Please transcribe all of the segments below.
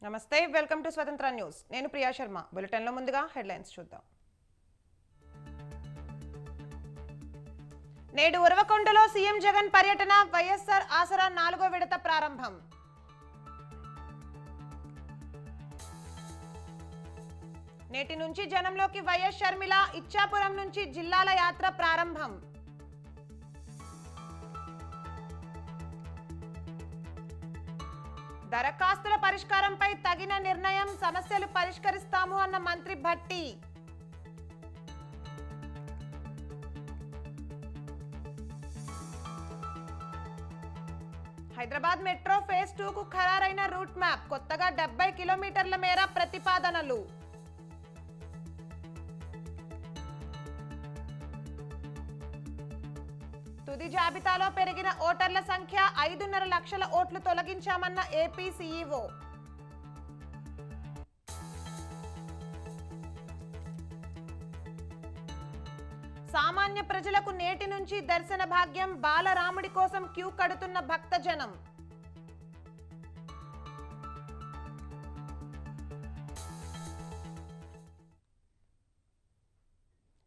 నమస్తే welcome to స్వతంత్ర news నేను ప్రియా శర్మ బులెటిన్ లో ముందుగా హెడ్లైన్స్ చూద్దాం నేడు ఉరవకొండలో సీఎం జగన్ పర్యటన వైఎస్ఆర్ ఆసరా 4వ విడత ప్రారంభం నేటి నుంచి జనంలోకి వైఎస్ షర్మిల ఇచ్చాపురం నుంచి జిల్లాల యాత్ర ప్రారంభం దరఖాస్తుల పరిష్కారంపై తగిన నిర్ణయం సమస్యలు పరిష్కరిస్తాము అన్న మంత్రి భట్టి హైదరాబాద్ మెట్రో ఫేజ్ 2 కు ఖరారైన రూట్ మ్యాప్ కొత్తగా 70 కిలోమీటర్ల మేర ప్రతిపాదనలు తుది జాబితాలో పెరిగిన ఓటర్ల సంఖ్య 5.5 లక్షల ఓట్లు తొలగించామన్న ఏపీ సీఈఓ సామాన్య ప్రజలకు నేటి నుంచి దర్శన భాగ్యం బాలరాముడి కోసం క్యూ కడుతున్న భక్తజనం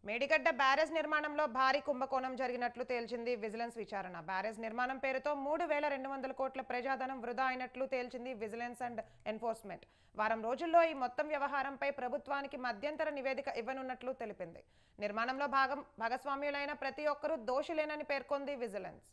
మేడిగడ్డ బ్యారేజ్ నిర్మాణంలో భారీ కుంభకోణం జరిగినట్లు తేల్చింది విజిలెన్స్ విచారణ బ్యారేజ్ నిర్మాణం పేరుతో 3,200 కోట్ల ప్రజాధనం వృధా అయినట్లు తేల్చింది విజిలెన్స్ అండ్ ఎన్ఫోర్స్మెంట్ వారం రోజుల్లో ఈ మొత్తం వ్యవహారంపై ప్రభుత్వానికి మధ్యంతర నివేదిక ఇవ్వనున్నట్లు తెలిపింది నిర్మాణంలో భాగస్వామ్యులైన ప్రతి ఒక్కరూ దోషులేనని పేర్కొంది విజిలెన్స్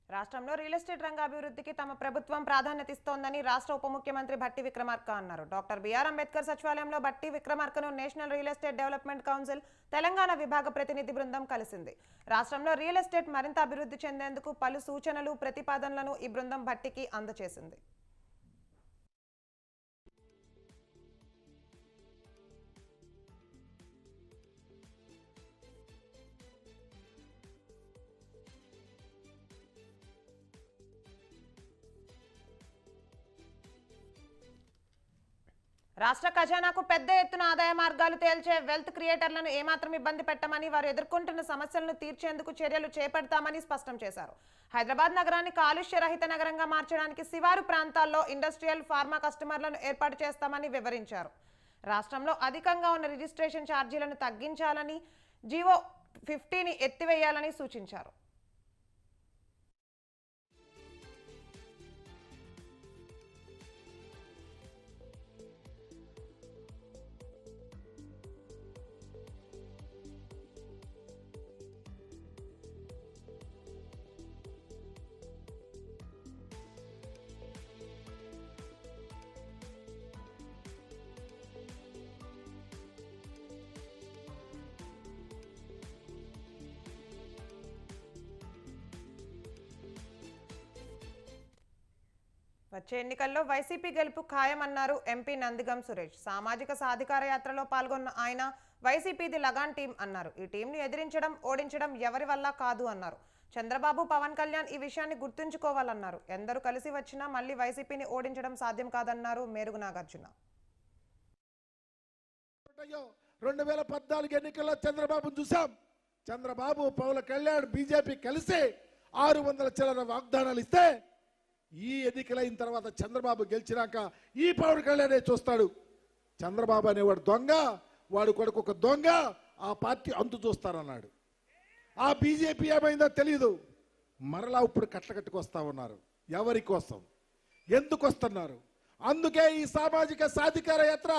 రాష్ట్రంలో రియల్ ఎస్టేట్ రంగ అభివృద్ధికి తమ ప్రభుత్వం ప్రాధాన్యత ఇస్తోందని రాష్ట్ర ఉప ముఖ్యమంత్రి భట్టి విక్రమార్క అన్నారు డాక్టర్ బిఆర్ అంబేద్కర్ సచివాలయంలో భట్టి విక్రమార్కను national real estate development council Telangana విభాగ ప్రతినిధి బృందం కలిసింది రాష్ట్రంలో రియల్ ఎస్టేట్ మరింత అభివృద్ధి చెందేందుకు పలు సూచనలు ప్రతిపాదనలను ఈ బృందం భట్టికి అందజేసింది రాష్ట్ర ఖజానాకు పెద్ద ఎత్తున ఆదాయ మార్గాలు తేల్చే వెల్త్ క్రియేటర్లను ఏమాత్రం ఇబ్బంది పెట్టమని వారు ఎదుర్కొంటున్న సమస్యలను తీర్చేందుకు చర్యలు చేపడతామని స్పష్టం చేశారు హైదరాబాద్ నగరాన్ని కాలుష్య రహిత నగరంగా మార్చడానికి శివారు ప్రాంతాల్లో ఇండస్ట్రియల్ ఫార్మా కస్టమర్లను ఏర్పాటు చేస్తామని వివరించారు రాష్ట్రంలో అధికంగా ఉన్న రిజిస్ట్రేషన్ ఛార్జీలను తగ్గించాలని జీవో 50ని ఎత్తివేయాలని సూచించారు వచ్చే ఎన్నికల్లో వైసీపీ గెలుపు ఖాయమన్నారు ఎంపీ నందిగం సురేష్ సామాజిక సాధికార యాత్రలో పాల్గొన్న ఆయన వైసీపీది లగాన్ టీం అన్నారు ఈ టీంను ఎదిరించడం ఓడించడం ఎవరి వల్ల కాదు అన్నారు చంద్రబాబు పవన్ కళ్యాణ్ ఈ విషయాన్ని గుర్తుంచుకోవాలన్నారు ఎందరూ కలిసి వచ్చినా మళ్ళీ వైసీపీని ఓడించడం సాధ్యం కాదన్నారు మేరుగు నాగార్జున 2014 ఎన్నికల్లో చంద్రబాబును చూసాం చంద్రబాబు పవన్ కళ్యాణ్ బీజేపీ కలిసి 600 చిల్లర వాగ్దానాలు ఇస్తే ఈ ఎన్నికలైన తర్వాత చంద్రబాబు గెలిచినాక ఈ పవన్ కళ్యాణ్ చూస్తాడు చంద్రబాబు అనేవాడు దొంగ వాడు కొడుకు ఒక దొంగ ఆ పార్టీ అంతు చూస్తారన్నాడు ఆ బీజేపీ ఏమైందో తెలియదు మరలా ఇప్పుడు కట్టకట్టుకొస్తా ఉన్నారు ఎవరి కోసం ఎందుకు వస్తున్నారు అందుకే ఈ సామాజిక సాధికార యాత్ర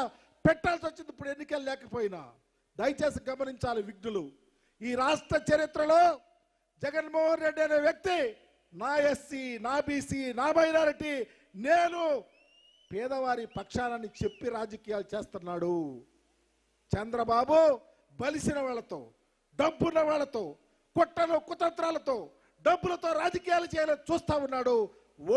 పెట్టాల్సి వచ్చింది ఇప్పుడు ఎన్నికలు లేకపోయినా దయచేసి గమనించాలి విఘ్నులు ఈ రాష్ట్ర చరిత్రలో జగన్మోహన్ రెడ్డి అనే వ్యక్తి నా ఎస్సీ, నా బీసీ, నా మైనారిటీ, నేను పేదవారి పక్షానని చెప్పి రాజకీయాలు చేస్తున్నాడు. చంద్రబాబు బలిసిన వాళ్ళతో, డబ్బున్న వాళ్ళతో, కుట్రలు కుతంత్రాలతో, డబ్బులతో రాజకీయాలు చేయాలని చూస్తా ఉన్నాడు.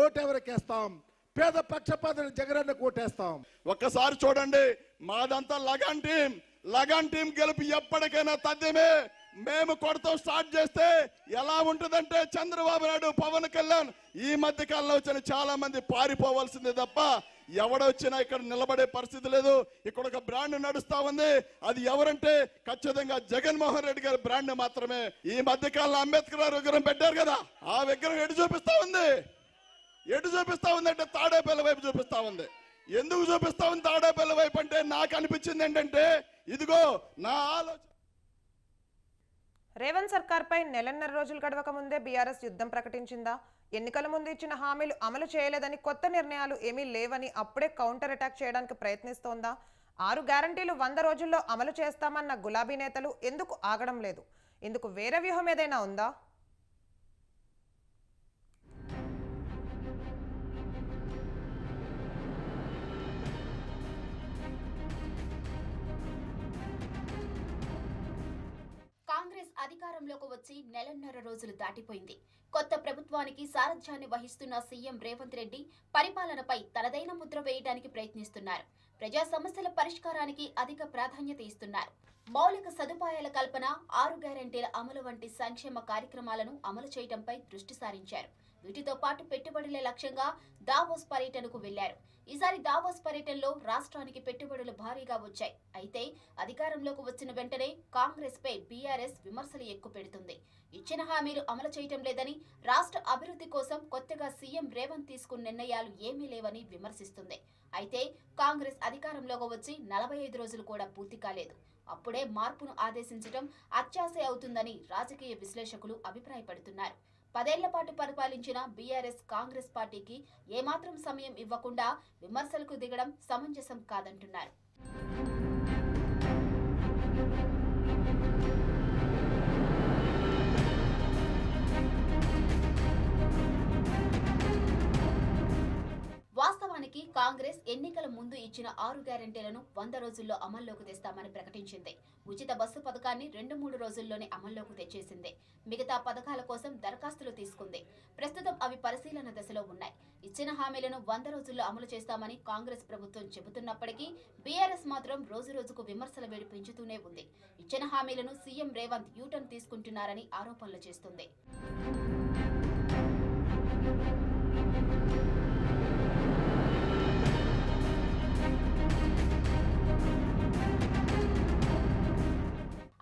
ఓటెవరికేస్తాం? పేద పక్షపాత జగనన్నకు ఓటేస్తాం. ఒక్కసారి చూడండి, మాదంతా లగాన్ టీం గెలుపు ఎప్పటికైనా తథ్యమే. మేము కొడతాం స్టార్ట్ చేస్తే ఎలా ఉంటుందంటే, చంద్రబాబు నాయుడు, పవన్ కళ్యాణ్ ఈ మధ్య కాలంలో వచ్చిన చాలా మంది పారిపోవాల్సిందే తప్ప ఎవడొచ్చినా ఇక్కడ నిలబడే పరిస్థితి లేదు. ఇక్కడ ఒక బ్రాండ్ నడుస్తా ఉంది. అది ఎవరంటే ఖచ్చితంగా జగన్మోహన్ రెడ్డి గారి బ్రాండ్ మాత్రమే. ఈ మధ్య కాలంలో అంబేద్కర్ గారు విగ్రహం పెట్టారు కదా, ఆ విగ్రహం ఎటు చూపిస్తా ఉంది అంటే తాడేపల్లి వైపు చూపిస్తా ఉంది. ఎందుకు చూపిస్తా ఉంది తాడేపల్లి వైపు అంటే, నాకు అనిపించింది ఏంటంటే, ఇదిగో నా ఆలోచన. రేవంత్ సర్కార్పై నెలన్నర రోజులు గడవక ముందే బీఆర్ఎస్ యుద్ధం ప్రకటించిందా? ఎన్నికల ముందు ఇచ్చిన హామీలు అమలు చేయలేదని, కొత్త నిర్ణయాలు ఏమీ లేవని అప్పుడే కౌంటర్ అటాక్ చేయడానికి ప్రయత్నిస్తోందా? 6 గ్యారంటీలు 100 రోజుల్లో అమలు చేస్తామన్న గులాబీ నేతలు ఎందుకు ఆగడం లేదు? ఇందుకు వేరే వ్యూహం ఏదైనా ఉందా? కాంగ్రెస్ అధికారంలోకి వచ్చి నెలన్నర రోజులు దాటిపోయింది. కొత్త ప్రభుత్వానికి సారథ్యాన్ని వహిస్తున్న సీఎం రేవంత్ రెడ్డి పరిపాలనపై తనదైన ముద్ర వేయడానికి ప్రయత్నిస్తున్నారు. ప్రజా సమస్యల పరిష్కారానికి అధిక ప్రాధాన్యత ఇస్తున్నారు. మౌలిక సదుపాయాల కల్పన, 6 గ్యారెంటీల అమలు వంటి సంక్షేమ కార్యక్రమాలను అమలు చేయడంపై దృష్టి సారించారు. వీటితో పాటు పెట్టుబడుల లక్ష్యంగా దావోస్ పర్యటనకు వెళ్లారు. ఈసారి దావోస్ పర్యటనలో రాష్ట్రానికి పెట్టుబడులు భారీగా వచ్చాయి. అయితే అధికారంలోకి వచ్చిన వెంటనే కాంగ్రెస్ పై బీఆర్ఎస్ విమర్శలు ఎక్కుపెడుతుంది. ఇచ్చిన హామీలు అమలు చేయటం లేదని, రాష్ట్ర అభివృద్ధి కోసం కొత్తగా సీఎం రేవంత్ తీసుకున్న నిర్ణయాలు ఏమీ లేవని విమర్శిస్తుంది. అయితే కాంగ్రెస్ అధికారంలోకి వచ్చి 45 రోజులు కూడా పూర్తి కాలేదు. అప్పుడే మార్పును ఆదేశించడం అత్యాశ అవుతుందని రాజకీయ విశ్లేషకులు అభిప్రాయపడుతున్నారు. 10 ఏళ్ల పాటు పరిపాలించిన బీఆర్ఎస్ కాంగ్రెస్ పార్టీకి ఏమాత్రం సమయం ఇవ్వకుండా విమర్శలకు దిగడం సమంజసం కాదంటున్నారు. వాస్తవానికి కాంగ్రెస్ ఎన్నికల ముందు ఇచ్చిన 6 గ్యారెంటీలను 100 రోజుల్లో అమల్లోకి తెస్తామని ప్రకటించింది. ఉచిత బస్సు పథకాన్ని 2-3 రోజుల్లోనే అమల్లోకి తెచ్చేసింది. మిగతా పథకాల కోసం దరఖాస్తులు తీసుకుంది. ప్రస్తుతం అవి పరిశీలన దశలో ఉన్నాయి. ఇచ్చిన హామీలను 100 రోజుల్లో అమలు చేస్తామని కాంగ్రెస్ ప్రభుత్వం చెబుతున్నప్పటికీ బీఆర్ఎస్ మాత్రం రోజు రోజుకు విమర్శల వేడి పెంచుతూనే ఉంది. ఇచ్చిన హామీలను సీఎం రేవంత్ యూటర్న్ తీసుకుంటున్నారని ఆరోపణలు చేస్తుంది.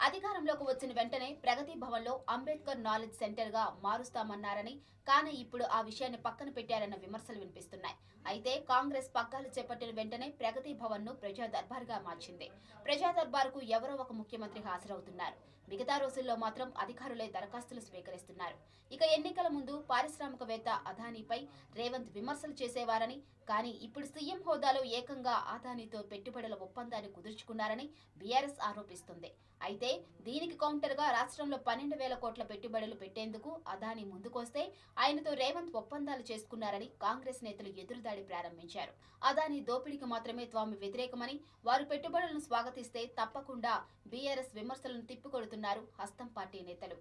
అధికారంలోకి వచ్చిన వెంటనే ప్రగతి భవన్ లో అంబేద్కర్ నాలెడ్జ్ సెంటర్ గా మారుస్తామన్నారని, కానీ ఇప్పుడు ఆ విషయాన్ని పక్కన పెట్టారన్న విమర్శలు వినిపిస్తున్నాయి. అయితే కాంగ్రెస్ పగ్గాలు చేపట్టిన వెంటనే ప్రగతి భవన్ ను ప్రజా దర్బార్ గా మార్చింది. ప్రజా దర్బార్ కు ఎవరో ఒక ముఖ్యమంత్రి హాజరవుతున్నారు. మిగతా రోజుల్లో మాత్రం అధికారులే దరఖాస్తులు స్వీకరిస్తున్నారు. ఇక ఎన్నికల ముందు పారిశ్రామికవేత్త అదానీపై రేవంత్ విమర్శలు చేసేవారని, కానీ ఇప్పుడు సీఎం హోదాలో ఏకంగా అదానీతో పెట్టుబడుల ఒప్పందాన్ని కుదుర్చుకున్నారని బీఆర్ఎస్ ఆరోపిస్తుంది. అయితే దీనికి కౌంటర్ గా రాష్ట్రంలో 12,000 కోట్ల పెట్టుబడులు పెట్టేందుకు అదానీ ముందుకొస్తే ఆయనతో రేవంత్ ఒప్పందాలు చేసుకున్నారని కాంగ్రెస్ నేతలు ఎదురుదాడి ప్రారంభించారు. అదానీ దోపిడీకి మాత్రమే తాము వ్యతిరేకమని, వారు పెట్టుబడులను స్వాగతిస్తే తప్పకుండా బీఆర్ఎస్ విమర్శలను తిప్పికొడుతున్నారు హస్తం పార్టీ నేతలు.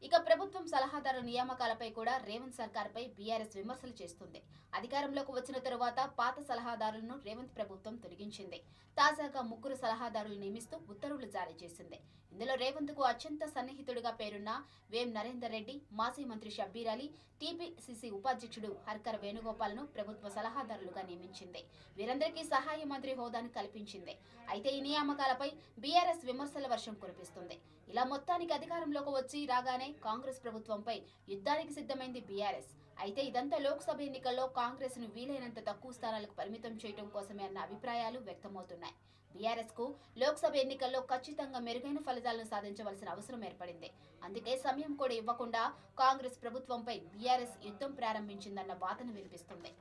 ఇక ప్రభుత్వం సలహాదారు నియామకాలపై కూడా రేవంత్ సర్కార్పై బీఆర్ఎస్ విమర్శలు చేస్తుంది. అధికారంలోకి వచ్చిన తరువాత పాత సలహాదారులను రేవంత్ ప్రభుత్వం తొలగించింది. తాజాగా 3 సలహాదారులు నియమిస్తూ ఉత్తర్వులు జారీ చేసింది. ఇందులో రేవంత్ కు అత్యంత సన్నిహితుడిగా పేరున్న వేం నరేందర్ రెడ్డి, మాజీ మంత్రి షబ్బీర్ అలీ, టీపీసీసీ ఉపాధ్యక్షుడు హర్కర వేణుగోపాల్ను ప్రభుత్వ సలహాదారులుగా నియమించింది. వీరందరికీ సహాయ మంత్రి హోదాను కల్పించింది. అయితే ఈ నియామకాలపై బీఆర్ఎస్ విమర్శల వర్షం కురిపిస్తుంది. ఇలా మొత్తానికి అధికారంలోకి వచ్చి రాగానే కాంగ్రెస్ ప్రభుత్వంపై యుద్ధానికి సిద్ధమైంది బీఆర్ఎస్. అయితే ఇదంతా లోక్సభ ఎన్నికల్లో కాంగ్రెస్ ను వీలైనంత తక్కువ స్థానాలకు పరిమితం చేయడం కోసమే అన్న అభిప్రాయాలు వ్యక్తమవుతున్నాయి. బీఆర్ఎస్ కు లోక్సభ ఎన్నికల్లో ఖచ్చితంగా మెరుగైన ఫలితాలను సాధించవలసిన అవసరం ఏర్పడింది. అందుకే సమయం కూడా ఇవ్వకుండా కాంగ్రెస్ ప్రభుత్వంపై బీఆర్ఎస్ యుద్ధం ప్రారంభించిందన్న వాదన వినిపిస్తుంది.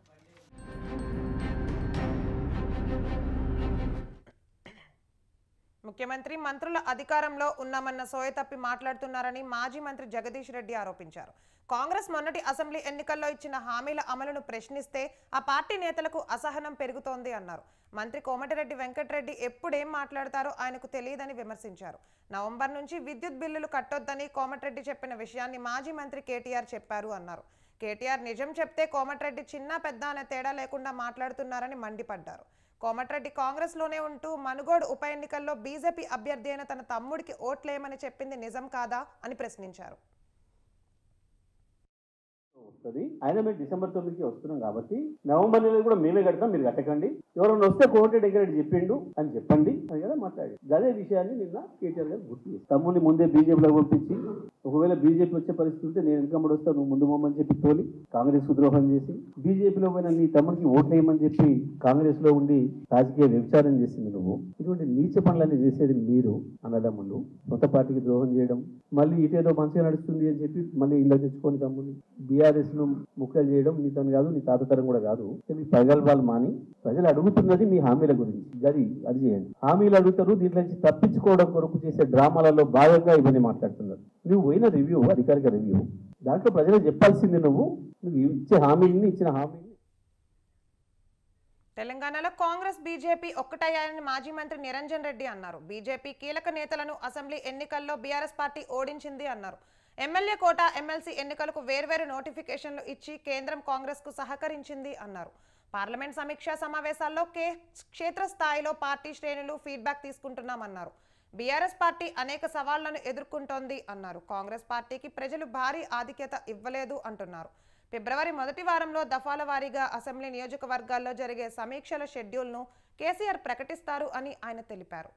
ముఖ్యమంత్రి మంత్రుల అధికారంలో ఉన్నామన్న సోయ తప్పి మాట్లాడుతున్నారని మాజీ మంత్రి జగదీష్ రెడ్డి ఆరోపించారు. కాంగ్రెస్ మొన్నటి అసెంబ్లీ ఎన్నికల్లో ఇచ్చిన హామీల అమలును ప్రశ్నిస్తే ఆ పార్టీ నేతలకు అసహనం పెరుగుతోంది అన్నారు. మంత్రి కోమటిరెడ్డి వెంకటరెడ్డి ఎప్పుడేం మాట్లాడతారో ఆయనకు తెలియదని విమర్శించారు. నవంబర్ నుంచి విద్యుత్ బిల్లులు కట్టొద్దని కోమటిరెడ్డి చెప్పిన విషయాన్ని మాజీ మంత్రి కేటీఆర్ చెప్పారు అన్నారు. కేటీఆర్ నిజం చెప్తే కోమటిరెడ్డి చిన్న పెద్ద అనే తేడా లేకుండా మాట్లాడుతున్నారని మండిపడ్డారు. కోమటిరెడ్డి కాంగ్రెస్ లోనే ఉంటూ మనుగోడు ఉప ఎన్నికల్లో బీజేపీ అభ్యర్థి అయిన తన తమ్ముడికి ఓట్లేయమని చెప్పింది నిజం కాదా అని ప్రశ్నించారు. ఆయన మేము డిసెంబర్ 9కి వస్తున్నాం కాబట్టి నవంబర్ నెలలో కూడా మేమే కడతాం, మీరు కట్టకండి, ఎవరైనా వస్తే కోమటిరెడ్డి వెంకటరెడ్డి చెప్పిండు అని చెప్పండి అని కదా మాట్లాడి. అదే విషయాన్ని నిన్న కేటీఆర్ గారు గుర్తు చేసి తమ్ముడిని ముందే బీజేపీలో పంపించి ఒకవేళ బీజేపీ వచ్చే పరిస్థితి ఉంటే నేను వెనకమ్మడి వస్తా, నువ్వు ముందు పోమని చెప్పి తోలి కాంగ్రెస్ ద్రోహం చేసి బీజేపీలో పోయిన నీ తమ్ముడికి ఓట్లేయమని చెప్పి కాంగ్రెస్ లో ఉండి రాజకీయ వ్యభిచారం చేసింది నువ్వు. ఇటువంటి నీచ పనులన్నీ చేసేది మీరు అన్నదమ్ములు. సొంత పార్టీకి ద్రోహం చేయడం, మళ్ళీ ఇటేదో మంచిగా నడుస్తుంది అని చెప్పి మళ్ళీ ఇళ్ళ తెచ్చుకొని తమ్ముడిని బీఆర్ఎస్ ను ముక్కలు చేయడం నీతోని కాదు, నీ తాతతరం కూడా కాదు. మీ పగల్వాళ్ళు మాని ప్రజలు అడుగుతున్నది మీ హామీల గురించి, అది చేయండి. హామీలు అడుగుతారు, దీంట్లో నుంచి తప్పించుకోవడం కొరకు చేసే డ్రామాలలో భాగంగా ఇవన్నీ మాట్లాడుతున్నారు. నువ్వు పోయిన రివ్యూ, అధికారిక రివ్యూ, దాంట్లో ప్రజలకు చెప్పాల్సింది నువ్వు ఇచ్చిన హామీని. తెలంగాణలో కాంగ్రెస్ బీజేపీ ఒక్కటయ్యాయని మాజీ మంత్రి నిరంజన్ రెడ్డి అన్నారు. బీజేపీ కీలక నేతలను అసెంబ్లీ ఎన్నికల్లో బీఆర్ఎస్ పార్టీ ఓడించింది అన్నారు. ఎమ్మెల్యే కోటా, ఎమ్మెల్సీ ఎన్నికలకు వేర్వేరు నోటిఫికేషన్లు ఇచ్చి కేంద్రం కాంగ్రెస్ కు సహకరించింది అన్నారు. పార్లమెంట్ సమీక్షా సమావేశాల్లో క్షేత్రస్థాయిలో పార్టీ శ్రేణులు ఫీడ్బ్యాక్ తీసుకుంటున్నామన్నారు. బీఆర్ఎస్ పార్టీ అనేక సవాళ్లను ఎదుర్కొంటోంది అన్నారు. కాంగ్రెస్ పార్టీకి ప్రజలు భారీ ఆధిక్యత ఇవ్వలేదు అంటున్నారు. ఫిబ్రవరి మొదటి వారంలో దఫాల వారీగా అసెంబ్లీ నియోజకవర్గాల్లో జరిగే సమీక్షల షెడ్యూల్ను కేసీఆర్ ప్రకటిస్తారు అని ఆయన తెలిపారు.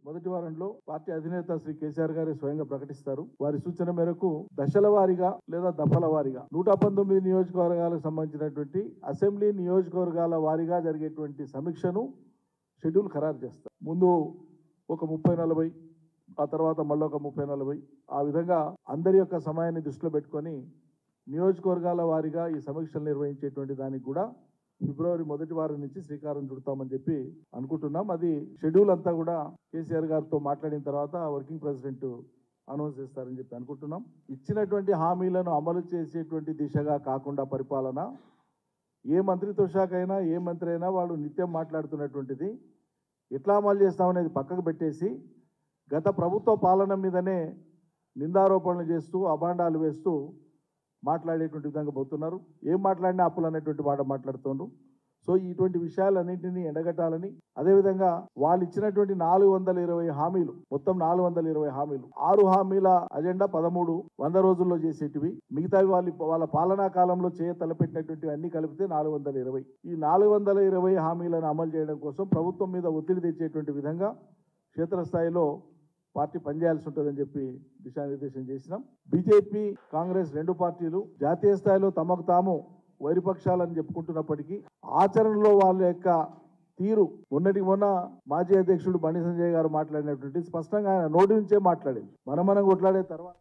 మొదటి వారంలో పార్టీ అధినేత శ్రీ కేసీఆర్ గారు స్వయంగా ప్రకటిస్తారు. వారి సూచన మేరకు దశల వారీగా లేదా దఫల వారీగా 119 నియోజకవర్గాలకు సంబంధించినటువంటి అసెంబ్లీ నియోజకవర్గాల వారీగా జరిగేటువంటి సమీక్షను షెడ్యూల్ ఖరారు చేస్తారు. ముందు ఒక 30-40, ఆ తర్వాత మళ్ళీ ఒక 30-40, ఆ విధంగా అందరి యొక్క సమయాన్ని దృష్టిలో పెట్టుకొని నియోజకవర్గాల వారీగా ఈ సమీక్షలు నిర్వహించేటువంటి దానికి కూడా ఫిబ్రవరి మొదటి వారం నుంచి శ్రీకారం చుడతామని చెప్పి అనుకుంటున్నాం. అది షెడ్యూల్ అంతా కూడా కేసీఆర్ గారితో మాట్లాడిన తర్వాత వర్కింగ్ ప్రెసిడెంట్ అనౌన్స్ చేస్తారని చెప్పి అనుకుంటున్నాం. ఇచ్చినటువంటి హామీలను అమలు చేసేటువంటి దిశగా కాకుండా పరిపాలన, ఏ మంత్రిత్వ శాఖ అయినా ఏ మంత్రి అయినా వాళ్ళు నిత్యం మాట్లాడుతున్నటువంటిది ఎట్లా అమలు చేస్తామనేది పక్కకు పెట్టేసి గత ప్రభుత్వ పాలన మీదనే నిందారోపణలు చేస్తూ అభాండాలు వేస్తూ మాట్లాడేటువంటి విధంగా పోతున్నారు. ఏం మాట్లాడినా అప్పులు అనేటువంటి మాట మాట్లాడుతున్నారు. సో ఇటువంటి విషయాలన్నింటినీ ఎండగట్టాలని, అదేవిధంగా వాళ్ళు ఇచ్చినటువంటి 420 హామీలు, మొత్తం 420 హామీలు, 6 హామీల అజెండా 13 100 రోజుల్లో చేసేటివి, మిగతావి వాళ్ళ పాలనా కాలంలో తలపెట్టినటువంటి అన్ని కలిపితే 420. ఈ 420 హామీలను అమలు చేయడం కోసం ప్రభుత్వం మీద ఒత్తిడి తెచ్చేటువంటి విధంగా క్షేత్రస్థాయిలో పార్టీ పనిచేయాల్సి ఉంటుందని చెప్పి దిశానిర్దేశం చేసినాం. బీజేపీ, కాంగ్రెస్ రెండు పార్టీలు జాతీయ స్థాయిలో తమకు తాము వైరుపక్షాలని చెప్పుకుంటున్నప్పటికీ ఆచరణలో వాళ్ళ యొక్క తీరు మొన్న మాజీ అధ్యక్షుడు బండి సంజయ్ గారు మాట్లాడినటువంటి స్పష్టంగా ఆయన నోటి నుంచే మాట్లాడింది. మనం కొట్లాడే తర్వాత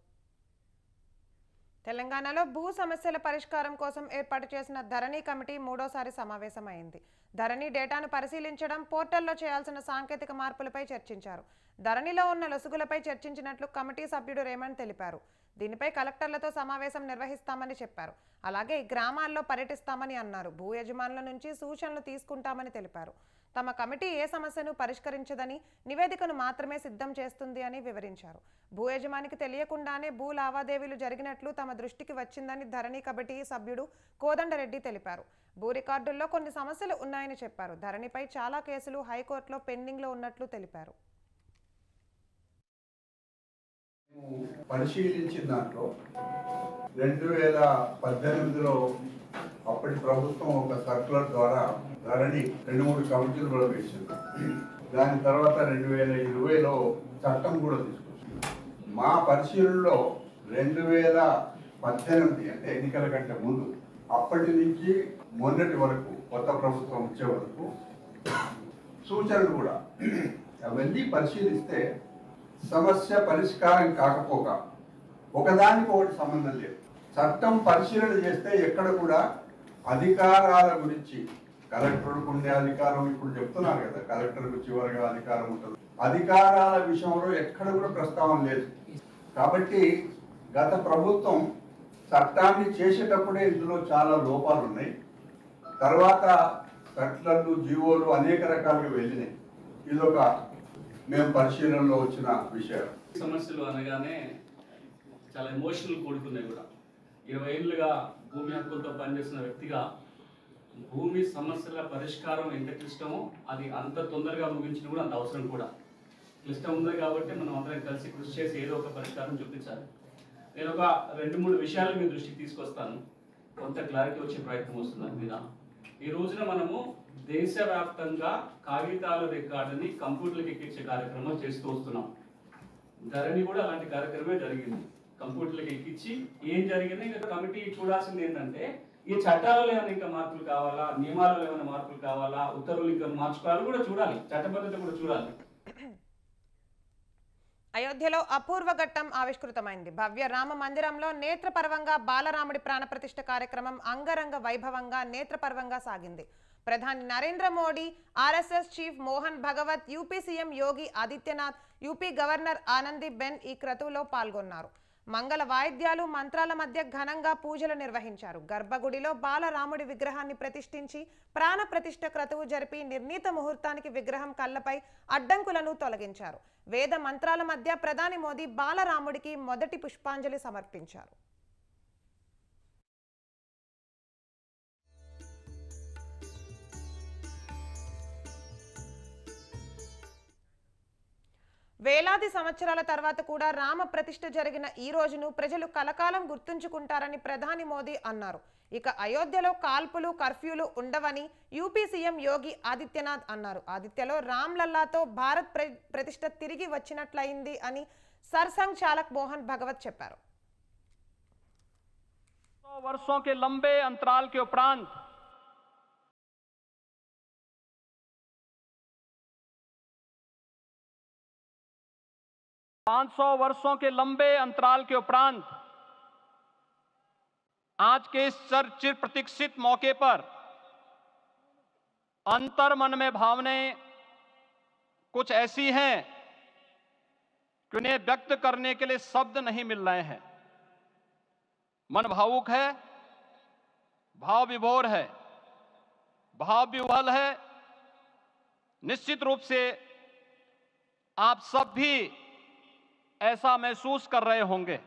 తెలంగాణలో భూ సమస్యల పరిష్కారం కోసం ఏర్పాటు చేసిన ధరణి కమిటీ 3వసారి సమావేశమైంది. ధరణి డేటాను పరిశీలించడం, పోర్టల్లో చేయాల్సిన సాంకేతిక మార్పులపై చర్చించారు. ధరణిలో ఉన్న లొసుగులపై చర్చించినట్లు కమిటీ సభ్యుడు రేమంత్ తెలిపారు. దీనిపై కలెక్టర్లతో సమావేశం నిర్వహిస్తామని చెప్పారు. అలాగే గ్రామాల్లో పర్యటిస్తామని అన్నారు. భూ యజమానుల నుంచి సూచనలు తీసుకుంటామని తెలిపారు. తమ కమిటీ ఏ సమస్యను పరిష్కరించదని, నివేదికను మాత్రమే సిద్ధం చేస్తుంది అని వివరించారు. భూ యజమానికి తెలియకుండానే భూ లావాదేవీలు జరిగినట్లు తమ దృష్టికి వచ్చిందని ధరణి కమిటీ సభ్యుడు కోదండరెడ్డి తెలిపారు. భూ రికార్డుల్లో కొన్ని సమస్యలు ఉన్నాయని చెప్పారు. ధరణిపై చాలా కేసులు హైకోర్టులో పెండింగ్లో ఉన్నట్లు తెలిపారు. పరిశీలించిన దాంట్లో 2018లో అప్పటి ప్రభుత్వం ఒక సర్కులర్ ద్వారా ధరణి 2-3 కమిటీలు కూడా వేసింది. దాని తర్వాత 2020లో చట్టం కూడా తీసుకొచ్చింది. మా పరిశీలనలో 2018 అంటే ఎన్నికల కంటే ముందు, అప్పటి నుంచి మొన్నటి వరకు కొత్త ప్రభుత్వం వచ్చే వరకు సూచనలు కూడా అవన్నీ పరిశీలిస్తే సమస్య పరిష్కారం కాకపోగా ఒకదానికి ఒకటి సంబంధం లేదు. చట్టం పరిశీలన చేస్తే ఎక్కడ కూడా అధికారాల గురించి కలెక్టర్కు ఉండే అధికారం ఇప్పుడు చెప్తున్నారు కదా, కలెక్టర్కు చివరిగా అధికారం ఉంటుంది. అధికారాల విషయంలో ఎక్కడ కూడా ప్రస్తావన లేదు. కాబట్టి గత ప్రభుత్వం చట్టాన్ని చేసేటప్పుడే ఇందులో చాలా లోపాలు ఉన్నాయి. తర్వాత సర్కులర్లు, జీవోలు అనేక రకాలుగా వెళ్ళినాయి. ఇదొక మేము పరిశీలనలో వచ్చిన విషయం. సమస్యలు అనగానే చాలా ఎమోషనల్ కూడుకున్నాయి కూడా. 20 ఏళ్ళుగా భూమి హక్కులతో పనిచేస్తున్న వ్యక్తిగా భూమి సమస్యల పరిష్కారం ఎంత క్లిష్టమో అది అంత తొందరగా ముగించడం కూడా అంత అవసరం కూడా. క్లిష్టం ఉంది కాబట్టి మనం అందరం కలిసి కృషి చేసి ఏదో ఒక పరిష్కారం చూపించాలి. నేను ఒక 2-3 విషయాలు మీ దృష్టికి తీసుకొస్తాను, కొంత క్లారిటీ వచ్చే ప్రయత్నం వస్తుంది దాని మీద. ఈ రోజున మనము దేశవ్యాప్తంగా కాగితాల రికార్డుని కంప్యూటర్లకు ఎక్కించే కార్యక్రమం చేస్తూ వస్తున్నాం. ధరణి కూడా అలాంటి కార్యక్రమమే జరిగింది. కంప్యూటర్లకు ఎక్కించి ఏం జరిగింది, ఇంకా కమిటీ చూడాల్సింది ఏంటంటే ఈ చట్టాలలో ఏమైనా ఇంకా మార్పులు కావాలా, నియమాలలో ఏమైనా మార్పులు కావాలా, ఉత్తర్వులు ఇంకా మార్చుకోవాలి కూడా చూడాలి, చట్టబద్ధత కూడా చూడాలి. అయోధ్యలో అపూర్వ ఘట్టం ఆవిష్కృతమైంది. భవ్య రామ మందిరంలో నేత్రపర్వంగా బాలరాముడి ప్రాణప్రతిష్ఠ కార్యక్రమం అంగరంగ వైభవంగా నేత్రపర్వంగా సాగింది. ప్రధాని Narendra Modi, RSS chief Mohan Bhagwat, UP CM Yogi Adityanath, UP governor Anandiben ఈ క్రతువులో పాల్గొన్నారు. మంగళ వాయిద్యాలు, మంత్రాల మధ్య ఘనంగా పూజలు నిర్వహించారు. గర్భగుడిలో బాలరాముడి విగ్రహాన్ని ప్రతిష్ఠించి ప్రాణ ప్రతిష్ఠ క్రతువు జరిపి నిర్ణీత ముహూర్తానికి విగ్రహం కళ్ళపై అడ్డంకులను తొలగించారు. వేద మంత్రాల మధ్య ప్రధాని మోదీ బాలరాముడికి మొదటి పుష్పాంజలి సమర్పించారు. వేలాది సంవత్సరాల తర్వాత కూడా రామ ప్రతిష్ఠ జరిగిన ఈ రోజును ప్రజలు కలకాలం గుర్తుంచుకుంటారని ప్రధాని మోదీ అన్నారు. ఇక అయోధ్యలో కాల్పులు, కర్ఫ్యూలు ఉండవని యూపీ సీఎం యోగి ఆదిత్యనాథ్ అన్నారు. ఆదిత్యలో రామ్ లల్లాతో భారత్ ప్రతిష్ఠ తిరిగి వచ్చినట్లయింది అని సర్సంఘ్ చాలక్ మోహన్ భగవత్ చెప్పారు. 100 वर्षों के लंबे अंतराल के उपरांत वर्षों के लंबे अंतराल के उपरांत आज के इस चिर प्रतीक्षित मौके पर अंतर मन में भावनाएं कुछ ऐसी हैं कि उन्हें व्यक्त करने के लिए शब्द नहीं मिल रहे हैं। मन भावुक है, भाव विभोर है, भाव विह्वल है। निश्चित रूप से आप सब भी ऐसा महसूस कर रहे होंगे।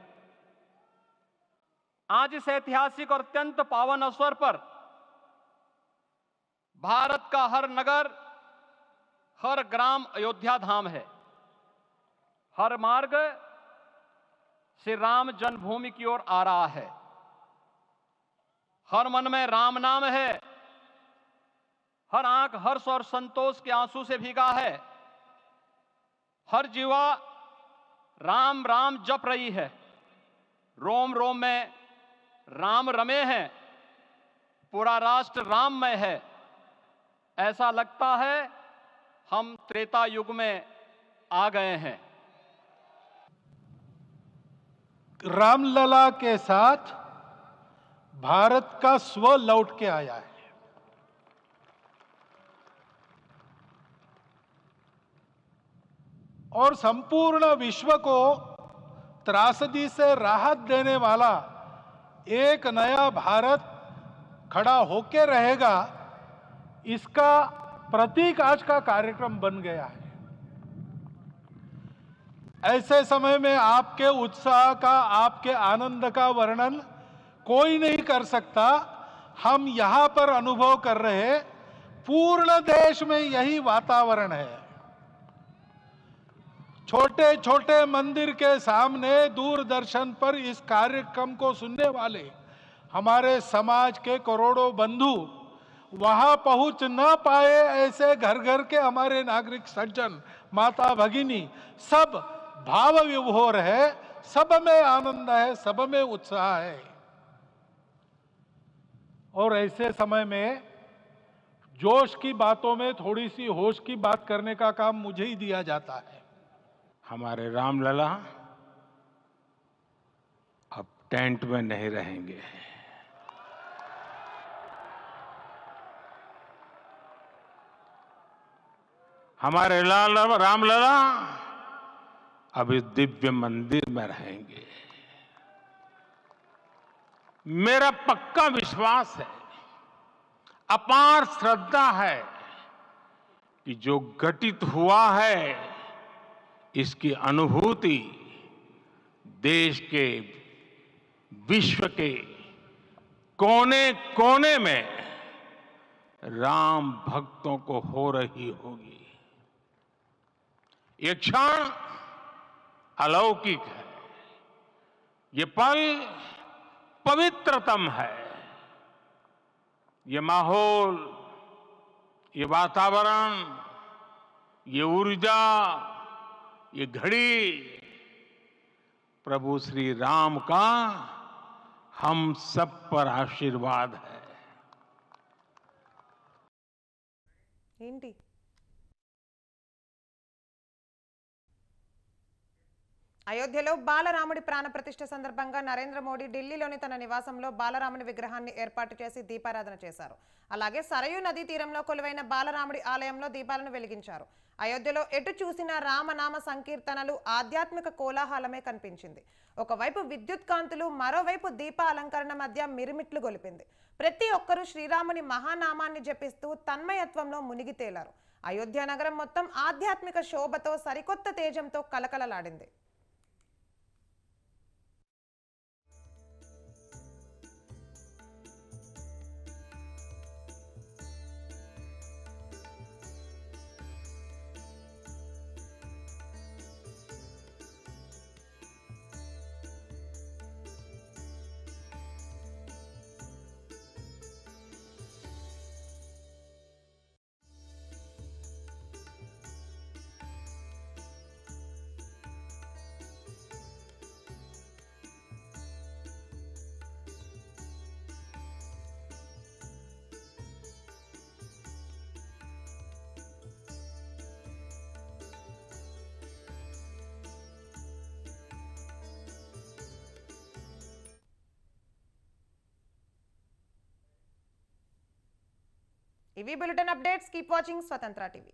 आज इस ऐतिहासिक और अत्यंत पावन अवसर पर भारत का हर नगर, हर ग्राम अयोध्या धाम है। हर मार्ग श्री राम जन्मभूमि की ओर आ रहा है। हर मन में राम नाम है, हर आंख हर्ष और संतोष के आंसू से भीगा है। हर जीवा राम राम जप रही है। रोम रोम में राम रमे हैं, पूरा राष्ट्र राममय है। ऐसा लगता है हम त्रेता युग में आ गए हैं। रामलला के साथ भारत का स्व लौट के आया है। और संपूर्ण विश्व को त्रासदी से राहत देने वाला एक नया भारत खड़ा होके रहेगा, इसका प्रतीक आज का कार्यक्रम बन गया है। ऐसे समय में आपके उत्साह का, आपके आनंद का वर्णन कोई नहीं कर सकता। हम यहां पर अनुभव कर रहे, पूर्ण देश में यही वातावरण है। छोटे छोटे मंदिर के सामने दूरदर्शन पर इस कार्यक्रम को सुनने वाले हमारे समाज के करोड़ों बंधु वहां पहुंच न पाए, ऐसे घर घर के हमारे नागरिक सज्जन, माता भगिनी सब भाव विभोर है, सब में आनंद है, सब में उत्साह है। और ऐसे समय में जोश की बातों में थोड़ी सी होश की बात करने का काम मुझे ही दिया जाता है। हमारे रामलला अब टेंट में नहीं रहेंगे। हमारे रामलला अब इस दिव्य मंदिर में रहेंगे। मेरा पक्का विश्वास है, अपार श्रद्धा है कि जो घटित हुआ है इसकी अनुभूति देश के, विश्व के कोने कोने में राम भक्तों को हो रही होगी। ये क्षण अलौकिक है, ये पल पवित्रतम है। ये माहौल, ये वातावरण, ये ऊर्जा, ये घड़ी प्रभु श्री राम का हम सब पर आशीर्वाद है। ఏంటి అయోధ్యలో బాలరాముడి ప్రాణప్రతిష్ఠ సందర్భంగా నరేంద్ర మోడీ ఢిల్లీలోని తన నివాసంలో బాలరాముడి విగ్రహాన్ని ఏర్పాటు చేసి దీపారాధన చేశారు. అలాగే సరయూ నదీ తీరంలో కొలువైన బాలరాముడి ఆలయంలో దీపాలను వెలిగించారు. అయోధ్యలో ఎటు చూసినా రామనామ సంకీర్తనలు, ఆధ్యాత్మిక కోలాహలమే కనిపించింది. ఒకవైపు విద్యుత్ కాంతులు, మరోవైపు దీప అలంకరణ మధ్య మిరుమిట్లు గొలిపింది. ప్రతి ఒక్కరూ శ్రీరాముని మహానామాన్ని జపిస్తూ తన్మయత్వంలో మునిగి తేలారు. అయోధ్య నగరం మొత్తం ఆధ్యాత్మిక శోభతో, సరికొత్త తేజంతో కలకలలాడింది. ఇవి బులెటిన్ అప్డేట్స్. కీప్ వాచింగ్ స్వతంత్ర టీవీ.